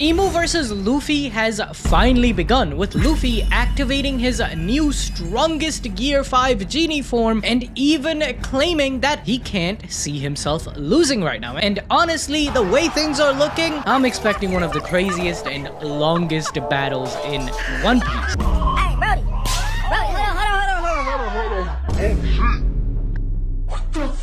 Emu vs Luffy has finally begun, with Luffy activating his new strongest Gear 5 Genie form and even claiming that he can't see himself losing right now. And honestly, the way things are looking, I'm expecting one of the craziest and longest battles in One Piece. Hey, Brody! Brody, hold on. What the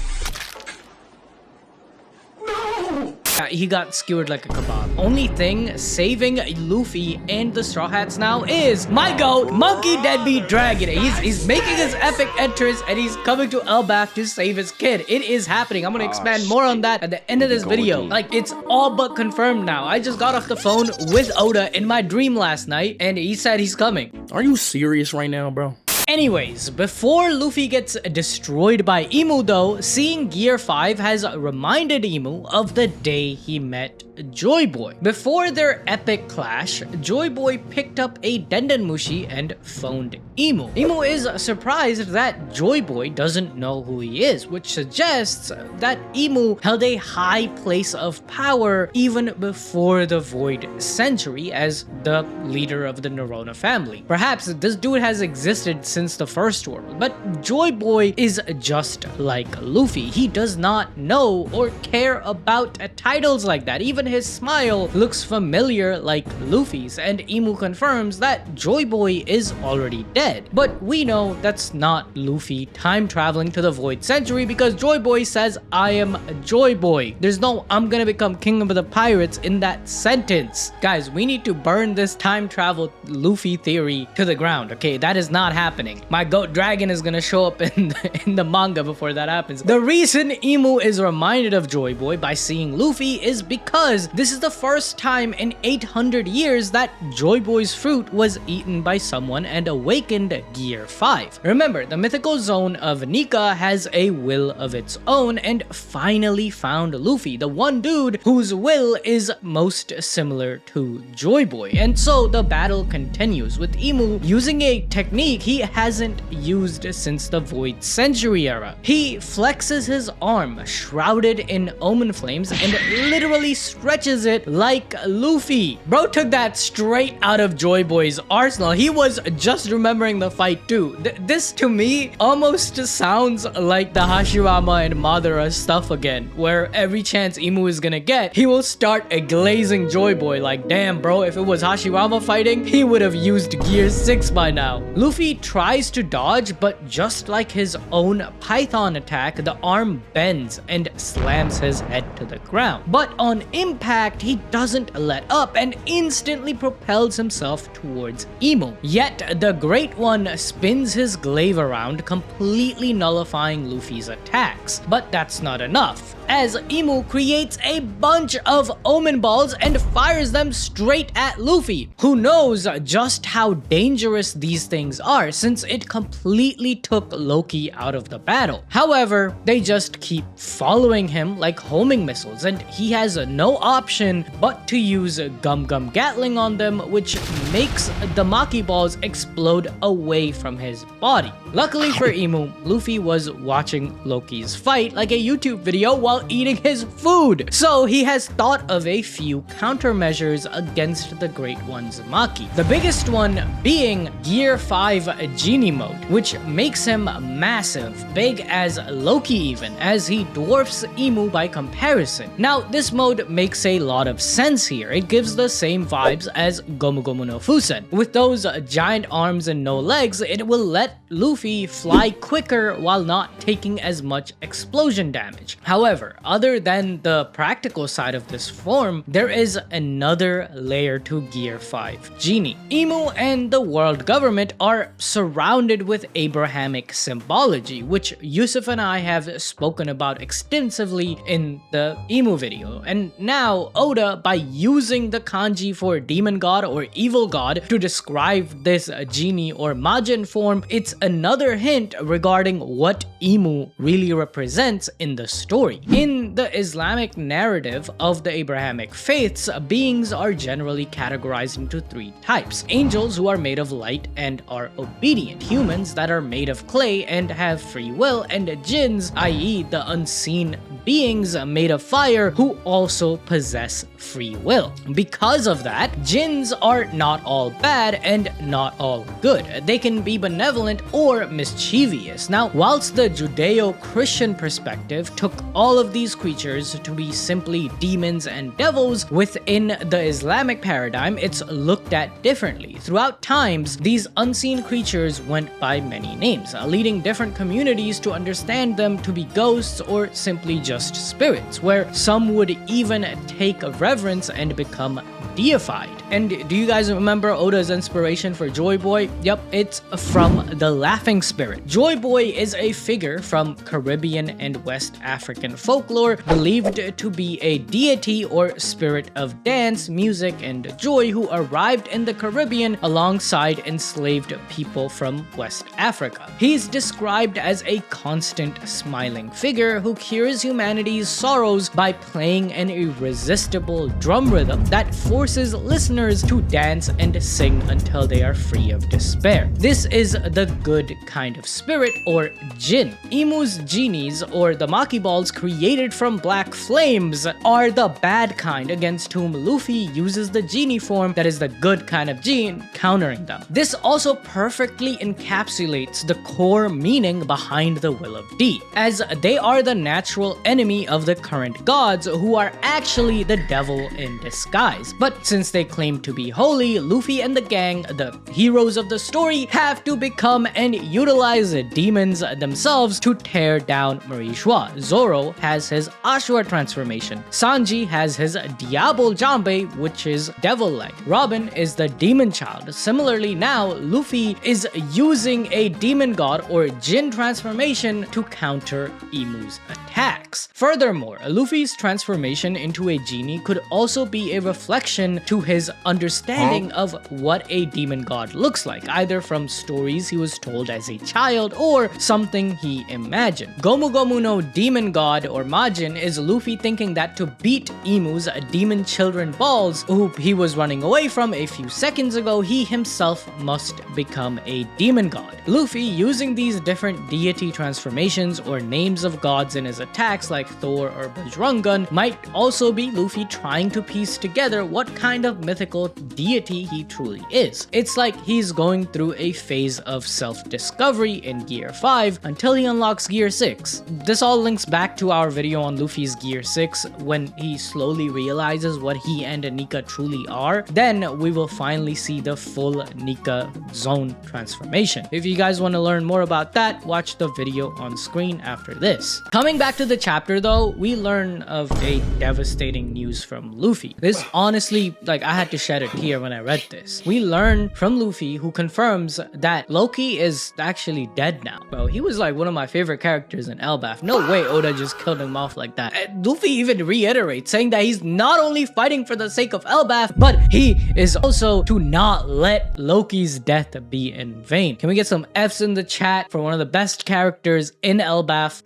He got skewered like a kebab. Only thing saving Luffy and the Straw Hats now is my goat, Monkey Deadbeat Dragon. He's making his epic entrance and he's coming to Elbaf to save his kid. It is happening. I'm gonna expand more on that at the end of this video. Like, it's all but confirmed now. I just got off the phone with Oda in my dream last night and he said he's coming. Are you serious right now, bro? Anyways, before Luffy gets destroyed by Emu though, seeing Gear 5 has reminded Emu of the day he met Joy Boy. Before their epic clash, Joy Boy picked up a Dendenmushi and phoned Emu. Emu is surprised that Joy Boy doesn't know who he is, which suggests that Emu held a high place of power even before the Void Century as the leader of the Nerona family. Perhaps this dude has existed since the first world, but Joy Boy is just like Luffy. He does not know or care about titles like that. Even his smile looks familiar like Luffy's, and Emu confirms that Joy Boy is already dead. But we know that's not Luffy time traveling to the Void Century, because Joy Boy says, "I am Joy Boy." There's no "I'm gonna become king of the pirates" in that sentence. Guys, we need to burn this time travel Luffy theory to the ground, okay? That is not happening. My goat dragon is gonna show up in the manga before that happens. The reason Emu is reminded of Joy Boy by seeing Luffy is because this is the first time in 800 years that Joy Boy's fruit was eaten by someone and awakened Gear 5. Remember, the mythical zone of Nika has a will of its own and finally found Luffy, the one dude whose will is most similar to Joy Boy. And so the battle continues, with Emu using a technique he hasn't used since the Void Century era. He flexes his arm, shrouded in Omen flames, and literally stretches it like Luffy. Bro took that straight out of Joy Boy's arsenal. He was just remembering the fight too. This to me almost sounds like the Hashirama and Madara stuff again, where every chance Emu is gonna get, he will start glazing Joy Boy like, damn bro, if it was Hashirama fighting, he would have used Gear 6 by now. Luffy tries to dodge, but just like his own Python attack, the arm bends and slams his head to the ground. But on impact, he doesn't let up and instantly propels himself towards Emu. Yet the Great One spins his glaive around, completely nullifying Luffy's attacks. But that's not enough, as Emu creates a bunch of Omen balls and fires them straight at Luffy, who knows just how dangerous these things are since it completely took Loki out of the battle. However, they just keep following him like homing missiles, and he has no option but to use Gum Gum Gatling on them, which makes the Maki balls explode away from his body. Luckily for Emu, Luffy was watching Loki's fight like a YouTube video while eating his food, so he has thought of a few countermeasures against the Great One's Maki. The biggest one being Gear 5 Genie mode, which makes him massive, big as Loki even, as he dwarfs Emu by comparison. Now, this mode makes a lot of sense here. It gives the same vibes as Gomu Gomu no Fusen. With those giant arms and no legs, it will let Luffy fly quicker while not taking as much explosion damage. However, other than the practical side of this form, there is another layer to Gear 5 Genie. Emu and the world government are surrounded with Abrahamic symbology, which Yusuf and I have spoken about extensively in the Emu video. And now Oda, by using the kanji for demon god or evil god to describe this genie or Majin form, it's another hint regarding what Emu really represents in the story. In the Islamic narrative of the Abrahamic faiths, beings are generally categorized into three types. Angels, who are made of light and are obedient. Humans, that are made of clay and have free will. And jinns, i.e. the unseen beings made of fire, who also possess free will. Because of that, jinns are not all bad and not all good. They can be benevolent or mischievous. Now, whilst the Judeo-Christian perspective took all of these creatures to be simply demons and devils, within the Islamic paradigm, it's looked at differently. Throughout times, these unseen creatures went by many names, leading different communities to understand them to be ghosts or simply just spirits, where some would even take a reverence and become deified. And do you guys remember Oda's inspiration for Joy Boy? Yep, it's from the laughing spirit. Joy Boy is a figure from Caribbean and West African folklore, believed to be a deity or spirit of dance, music, and joy who arrived in the Caribbean alongside enslaved people from West Africa. He's described as a constant smiling figure who cures humanity's sorrows by playing an irresistible drum rhythm that forces listeners to dance and sing until they are free of despair. This is the good kind of spirit, or jinn. Imu's genies, or the Maki balls created from black flames, are the bad kind, against whom Luffy uses the genie form that is the good kind of jinn, countering them. This also perfectly encapsulates the core meaning behind the Will of D, as they are the natural enemy of the current gods, who are actually the devil in disguise. But since they claim to be holy, Luffy and the gang, the heroes of the story, have to become and utilize demons themselves to tear down Marishwa. Zoro has his Ashura transformation. Sanji has his Diablo Jambe, which is devil-like. Robin is the demon child. Similarly, now Luffy is using a demon god or jinn transformation to counter Imu's attacks. Furthermore, Luffy's transformation into a genie could also be a reflection to his understanding of what a demon god looks like, either from stories he was told as a child or something he imagined. Gomu Gomu no demon god or Majin is Luffy thinking that to beat Imu's demon children balls, who he was running away from a few seconds ago, he himself must become a demon god. Luffy, using these different deity transformations or names of gods in his attacks like Thor or Bajrangan, might also be Luffy trying to piece together what kind of mythical deity he truly is. It's like he's going through a phase of self-discovery in Gear 5 until he unlocks Gear 6. This all links back to our video on Luffy's Gear 6 when he slowly realizes what he and Nika truly are. Then we will finally see the full Nika zone transformation. If you guys want to learn more about that, watch the video on screen after this. Coming back to the chapter though, we learn of a devastating news from Luffy. This honestly, like, I had to shed a tear when I read this. We learn from Luffy, who confirms that Loki is actually dead now. Bro, he was like one of my favorite characters in Elbaf. No way Oda just killed him off like that. And Luffy even reiterates, saying that he's not only fighting for the sake of Elbaf, but he is also to not let Loki's death be in vain. Can we get some F's in the chat for one of the best characters in Elbaf?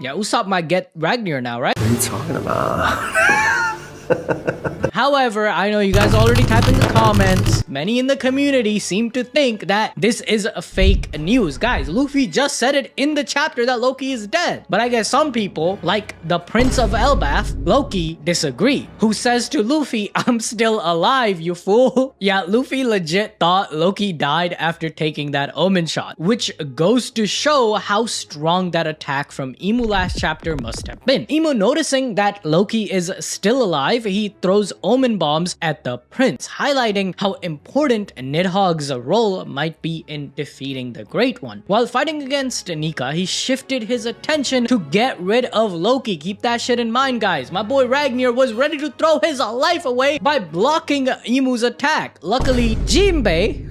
Yeah, Usopp might get Ragnar now, right? What are you talking about? However, I know you guys already typed in the comments. Many in the community seem to think that this is a fake news. Guys, Luffy just said it in the chapter that Loki is dead. But I guess some people, like the Prince of Elbaf, Loki, disagree. Who says to Luffy, "I'm still alive, you fool." Yeah, Luffy legit thought Loki died after taking that Omen shot, which goes to show how strong that attack from Imu last chapter must have been. Imu, noticing that Loki is still alive, he throws Omen bombs at the prince, highlighting how important Nidhogg's role might be in defeating the Great One. While fighting against Nika, he shifted his attention to get rid of Loki. Keep that shit in mind, guys. My boy Ragnar was ready to throw his life away by blocking Imu's attack. Luckily, Jinbei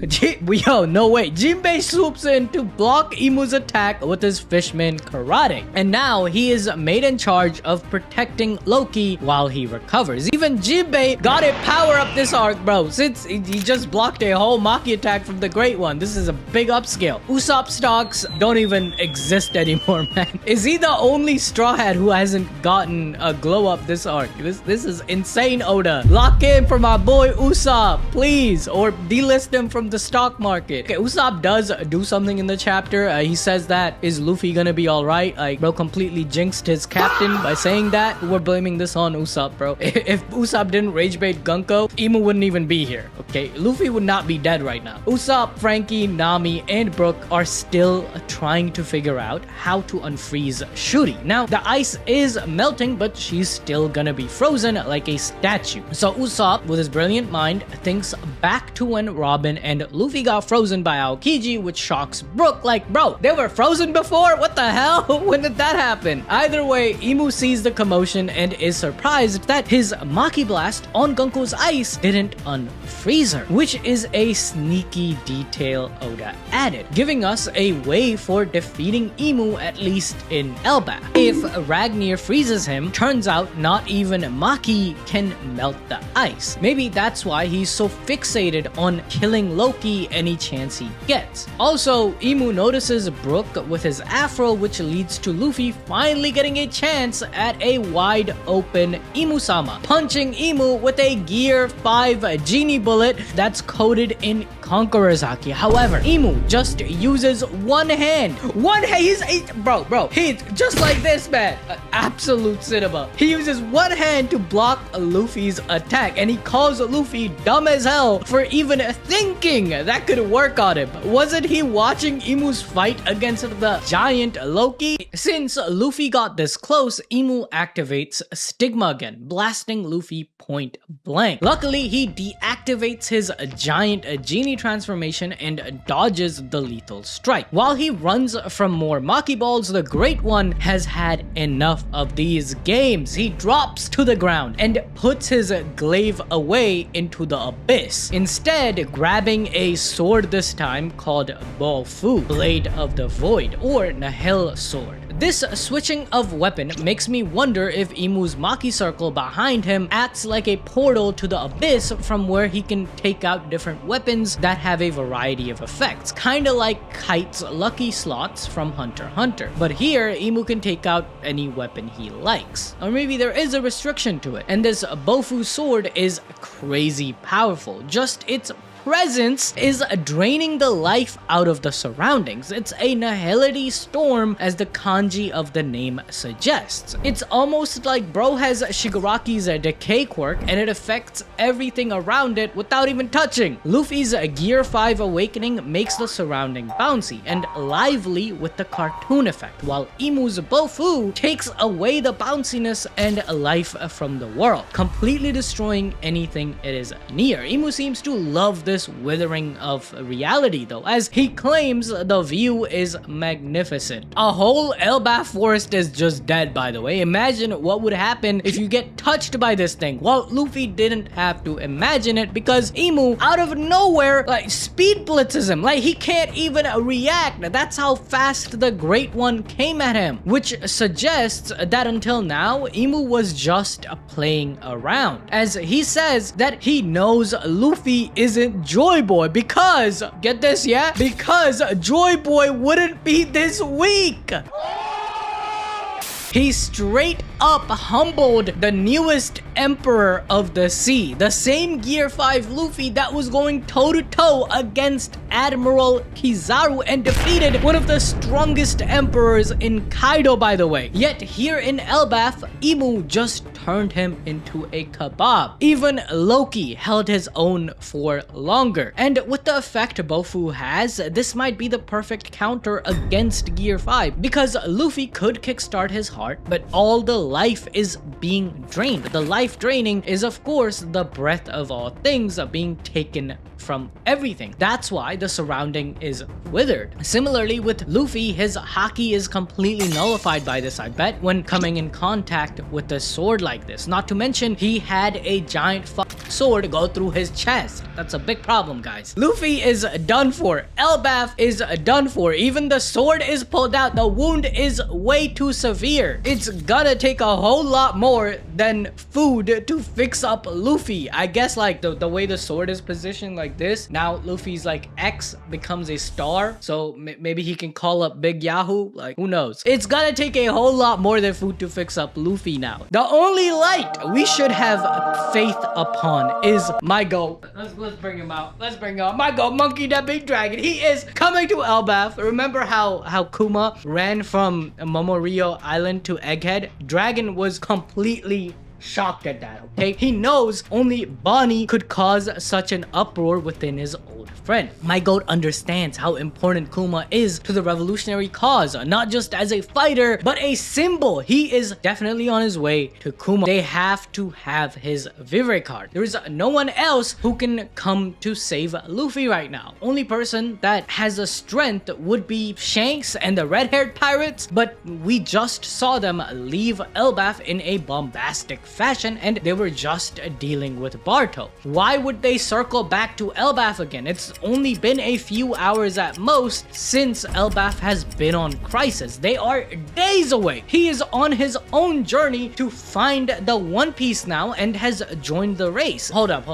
swoops in to block Imu's attack with his fishman karate. And now he is made in charge of protecting Loki while he recovers. Even Jinbei gotta power up this arc, bro. Since he just blocked a whole Maki attack from the Great One, this is a big upscale. Usopp stocks don't even exist anymore, man. Is he the only Straw Hat who hasn't gotten a glow up this arc? This is insane, Oda. Lock in for my boy Usopp, please, or delist him from the stock market. Okay, Usopp does do something in the chapter. He says that, is Luffy gonna be alright? Like, bro completely jinxed his captain by saying that. We're blaming this on Usopp, bro. If Usopp didn't rage bait Gunko, Imu wouldn't even be here, okay? Luffy would not be dead right now. Usopp, Frankie, Nami, and Brook are still trying to figure out how to unfreeze Shuri. Now, the ice is melting, but she's still gonna be frozen like a statue. So Usopp, with his brilliant mind, thinks back to when Robin and Luffy got frozen by Aokiji, which shocks Brook. Like, bro, they were frozen before? What the hell? When did that happen? Either way, Imu sees the commotion and is surprised that his Maki Blast on Gunko's ice didn't unfreeze her, which is a sneaky detail Oda added, giving us a way for defeating Imu, at least in elbaf. If Ragnir freezes him, turns out not even Maki can melt the ice. Maybe that's why he's so fixated on killing Loki any chance he gets. Also, Imu notices Brook with his afro, which leads to Luffy finally getting a chance at a wide open Imu-sama, punching Imu with a Gear 5 Genie bullet that's coated in Conqueror's Haki. However, Imu just uses one hand. He's just like this, man. Absolute cinema. He uses one hand to block Luffy's attack, and he calls Luffy dumb as hell for even thinking that could work on him. Wasn't he watching Imu's fight against the giant Loki? Since Luffy got this close, Imu activates Stigma again, blasting Luffy point blank. Luckily, he deactivates his giant Genie transformation and dodges the lethal strike. While he runs from more Maki Balls, the Great One has had enough of these games. He drops to the ground and puts his glaive away into the abyss, instead grabbing a sword, this time called Bofu, Blade of the Void, or Nihil Sword. This switching of weapon makes me wonder if Imu's Maki circle behind him acts like a portal to the abyss from where he can take out different weapons that have a variety of effects, kinda like Kite's lucky slots from Hunter x Hunter. But here, Imu can take out any weapon he likes. Or maybe there is a restriction to it, and this Bofu sword is crazy powerful. Just its presence is draining the life out of the surroundings. It's a nihility storm, as the kanji of the name suggests. It's almost like bro has Shigaraki's decay quirk, and it affects everything around it without even touching. Luffy's Gear 5 awakening makes the surrounding bouncy and lively with the cartoon effect, while Imu's Bofu takes away the bounciness and life from the world, completely destroying anything it is near. Imu seems to love this withering of reality though, as he claims the view is magnificent. A whole elbaf forest is just dead, by the way. Imagine what would happen if you get touched by this thing. Well, Luffy didn't have to imagine it, because Imu out of nowhere like speed blitzes him. Like, he can't even react. That's how fast the Great One came at him, which suggests that until now Imu was just playing around, as he says that he knows Luffy isn't Joy Boy because, get this, yeah? Because Joy Boy wouldn't be this weak. He straight up humbled the newest emperor of the sea, the same Gear 5 Luffy that was going toe-to-toe against Admiral Kizaru and defeated one of the strongest emperors in Kaido, by the way. Yet here in elbaf, Imu just turned him into a kebab. Even Loki held his own for longer. And with the effect Bofu has, this might be the perfect counter against Gear 5, because Luffy could kickstart his heart, but all the life is being drained. The life draining is, of course, the breath of all things being taken from everything. That's why the surrounding is withered. Similarly with Luffy, his haki is completely nullified by this, I bet, when coming in contact with a sword like this. Not to mention, he had a giant sword go through his chest. That's a big problem, guys. Luffy is done for. Elbaf is done for. Even the sword is pulled out. The wound is way too severe. It's gonna take take a whole lot more than food to fix up Luffy. I guess like the way the sword is positioned like this, now Luffy's like X becomes a star, so maybe he can call up Big Yahoo, like who knows. It's gonna take a whole lot more than food to fix up Luffy now. The only light we should have faith upon is my goat. Let's bring him out. Let's bring him out. My goat, Monkey Deadbeat Dragon. He is coming to Elbaf. Remember how Kuma ran from Momorio Island to Egghead? Dragon was completely shocked at that, okay? He knows only Bonnie could cause such an uproar within his old friend. My goat understands how important Kuma is to the revolutionary cause, not just as a fighter, but a symbol. He is definitely on his way to Kuma. They have to have his Vivre card. There is no one else who can come to save Luffy right now. Only person that has a strength would be Shanks and the red-haired pirates, but we just saw them leave Elbaf in a bombastic fashion, and they were just dealing with Barto. Why would they circle back to Elbaf again? It's only been a few hours at most since Elbaf has been on crisis. They are days away. He is on his own journey to find the One Piece now and has joined the race. Hold up.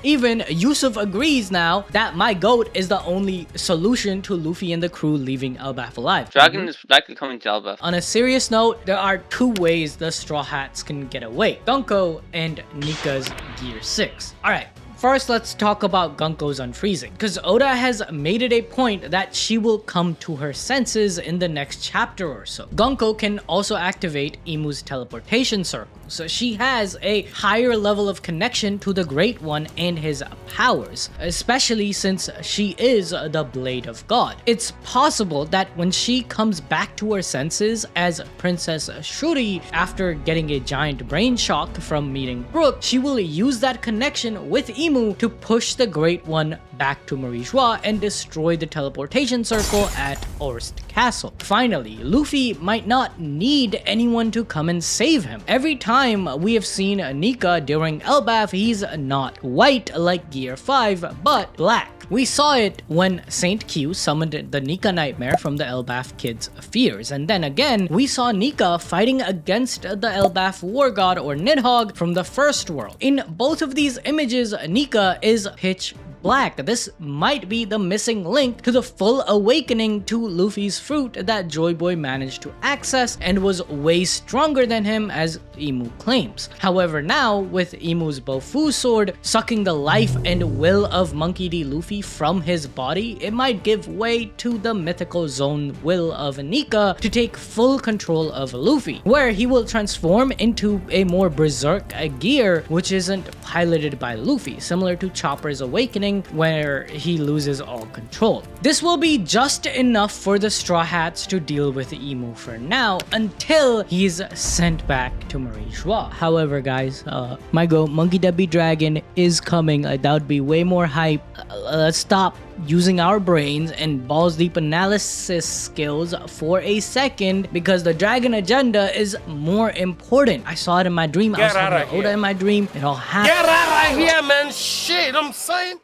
Even Yusuf agrees now that my goat is the only solution to Luffy and the crew leaving Elbaf alive. Dragon is likely coming to Elbaf. On a serious note, there are two ways the Straw Hats can get away: Gunko and Nika's Gear 6. Alright, first let's talk about Gunko's unfreezing, because Oda has made it a point that she will come to her senses in the next chapter or so. Gunko can also activate Imu's teleportation circle, so she has a higher level of connection to the Great One and his powers, especially since she is the Blade of God. It's possible that when she comes back to her senses as Princess Shuri after getting a giant brain shock from meeting Brook, she will use that connection with Imu to push the Great One back to Marie Joie and destroy the teleportation circle at Orst Castle. Finally, Luffy might not need anyone to come and save him. Every time we have seen Nika during Elbaf, he's not white like Gear 5, but black. We saw it when Saint Q summoned the Nika Nightmare from the Elbaf kids' fears, and then again we saw Nika fighting against the Elbaf War God or Nidhogg from the first world. In both of these images, Nika is pitch black. This might be the missing link to the full awakening to Luffy's fruit that Joy Boy managed to access and was way stronger than him, as Imu claims. However, now with Imu's Bofu sword sucking the life and will of Monkey D. Luffy from his body, it might give way to the mythical zone will of Nika to take full control of Luffy, where he will transform into a more berserk gear which isn't piloted by Luffy, similar to Chopper's awakening where he loses all control. This will be just enough for the Straw Hats to deal with Imu for now until he's sent back to Marie Joie. However, guys, my goat Monkey Deadbeat Dragon is coming. That would be way more hype. Let's stop using our brains and balls deep analysis skills for a second, because the dragon agenda is more important. I saw it in my dream. I was having Oda in my dream. It all happened. Get out of here, man. Shit, I'm saying.